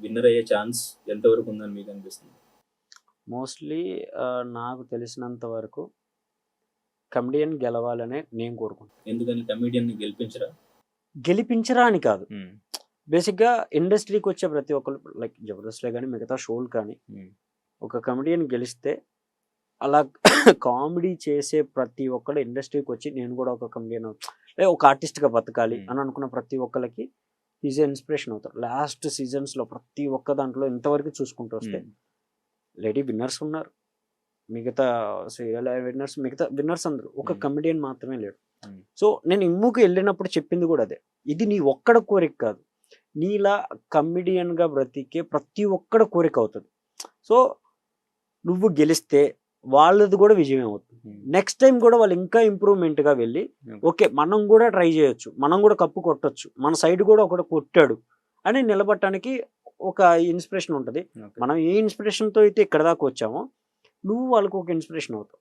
Winner అయ్యే chance ఎంతవరకు ఉందని మీకు అనిపిస్తుంది? మోస్ట్‌లీ నాకు తెలిసినంత వరకు కమెడియన్ గెలవాలనే నేను కోరుకుంటున్నాను. ఎందుకని కమెడియన్‌ని గెలిపించరా? గెలిపించరా అని కాదు. బేసిక్‌గా ఇండస్ట్రీకొచ్చే ప్రతి ఒక్కళ్ళు లైక్ 'జబర్దస్త్'లే గాని, మిగతా షోలు కానీ, ఒక కమెడియన్ గెలిస్తే అలా కామెడీ చేసే ప్రతి ఒక్కళ్ళు ఇండస్ట్రీకొచ్చి నేను కూడా ఒక కమెడియన్ లేదా ఒక ఆర్టిస్ట్‌గా బతకాలి అని అనుకున్న ప్రతి ఒక్కళ్ళకి ఈజ్ ఏ ఇన్స్పిరేషన్ అవుతారు. లాస్ట్ సీజన్స్‌లో ప్రతి ఒక్క దాంట్లో ఇంతవరకు చూసుకుంటూ వస్తే లేడీ విన్నర్స్ ఉన్నారు. మిగతా సీరియల్ మిగతా విన్నర్స్ అందరూ. ఒక కమెడియన్ మాత్రమే లేడు. సో నేను ఇమ్ముకి వెళ్ళినప్పుడు చెప్పింది కూడా అదే. ఇది నీ ఒక్కడ కోరిక కాదు, నీలా కమెడియన్‌గా బ్రతికే ప్రతి ఒక్కడ కోరిక అవుతుంది. సో నువ్వు గెలిస్తే వాళ్ళది కూడా విజయం అవుతుంది. నెక్స్ట్ టైం కూడా వాళ్ళు ఇంకా ఇంప్రూవ్మెంట్గా వెళ్ళి ఓకే మనం కూడా ట్రై చేయొచ్చు, మనం కూడా కప్పు కొట్టొచ్చు, మన సైడ్ కూడా ఒకటి కొట్టాడు అని నిలబడటానికి ఒక ఇన్స్పిరేషన్ ఉంటుంది. మనం ఏ ఇన్స్పిరేషన్తో అయితే ఇక్కడ దాకా వచ్చామో నువ్వు వాళ్ళకు ఒక ఇన్స్పిరేషన్ అవుతావు.